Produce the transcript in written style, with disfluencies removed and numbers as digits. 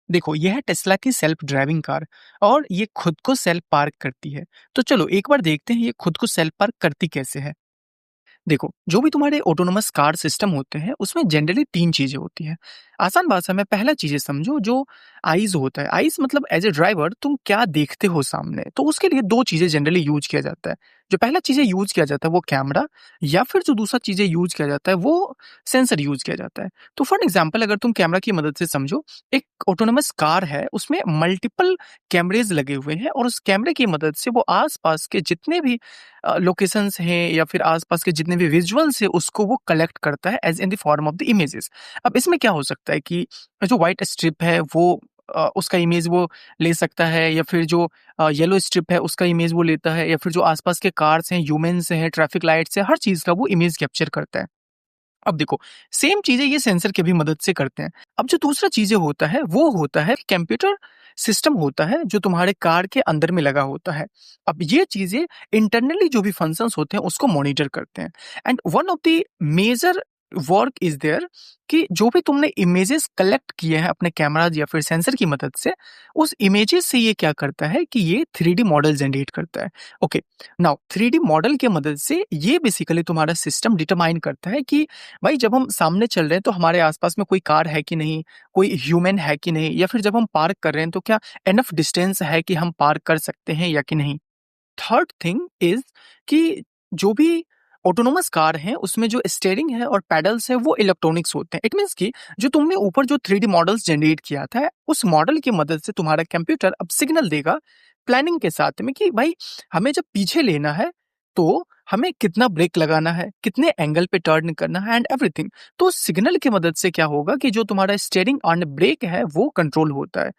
देखो, ये है टेस्ला की सेल्फ ड्राइविंग कार और ये खुद को सेल्फ पार्क करती है। तो चलो एक बार देखते हैं ये खुद को सेल्फ पार्क करती कैसे है। देखो, जो भी तुम्हारे ऑटोनोमस कार सिस्टम होते हैं, उसमें जनरली 3 चीज़ें होती हैं। आसान भाषा में पहला चीज़ें समझो जो आइज़ होता है। आइज़ मतलब एज़ अ ड्राइवर तुम क्या देखते हो सामने, तो उसके लिए 2 चीज़ें जनरली यूज़ किया जाता है। जो पहला चीज़ें यूज़ किया जाता है वो कैमरा या फिर जो दूसरा चीज़ें यूज़ किया जाता है वो सेंसर यूज़ किया जाता है। तो फॉर एग्ज़ाम्पल अगर तुम कैमरा की मदद से समझो, एक ऑटोनोमस कार है उसमें मल्टीपल कैमरेज़ लगे हुए हैं और उस कैमरे की मदद से वो आस-पास के जितने भी लोकेशंस हैं या फिर आस-पास के जितने भी विजुअल्स हैं उसको वो कलेक्ट करता है as in the form of the images. अब इसमें क्या हो सकता है कि जो व्हाइट स्ट्रिप है वो उसका इमेज वो ले सकता है या फिर जो येलो स्ट्रिप है उसका इमेज वो लेता है या फिर जो आस-पास के कार्स हैं, ह्यूमन्स हैं, ट्रैफिक लाइट्स हैं, हर चीज़ का वो इमेज कैप्चर करता है। अब देखो, सेम चीज़ें ये सेंसर की भी मदद से करते हैं। अब जो दूसरा चीज़ें होता है, वो होता है कंप्यूटर सिस्टम होता है, जो तुम्हारे कार के अंदर में लगा होता है। अब ये चीज़ें इंटरनली जो भी फंक्शंस होते हैं, उसको मॉनिटर करते हैं and one of the major work is there कि जो भी तुमने इमेजेस कलेक्ट किए हैं अपने कैमराज़ या फिर सेंसर की मदद से, उस इमेजेस से ये क्या करता है कि ये 3D मॉडल जनरेट करता है। ओके, नाउ 3D मॉडल की मदद से ये बेसिकली तुम्हारा सिस्टम डिटरमाइन करता है कि भाई जब हम सामने चल रहे हैं तो हमारे आसपास में कोई कार है कि नहीं, कोई ह्यूमन है कि नहीं या फिर जब हम पार्क कर रहे हैं तो क्या इनफ डिस्टेंस है कि हम पार्क कर सकते हैं या कि नहीं। थर्ड थिंग इज़ कि जो भी ऑटोनोमस कार है उसमें जो स्टीयरिंग है और पैडल्स है वो इलेक्ट्रॉनिक्स होते हैं। इट मीन्स कि जो तुमने ऊपर जो 3D मॉडल्स जनरेट किया था, उस मॉडल की मदद से तुम्हारा कंप्यूटर अब सिग्नल देगा प्लानिंग के साथ में कि भाई हमें जब पीछे लेना है तो हमें कितना ब्रेक लगाना है, कितने एंगल पे टर्न करना है एंड एवरीथिंग। तो सिग्नल की मदद से क्या होगा कि जो तुम्हारा स्टीयरिंग और ब्रेक है वो कंट्रोल होता है।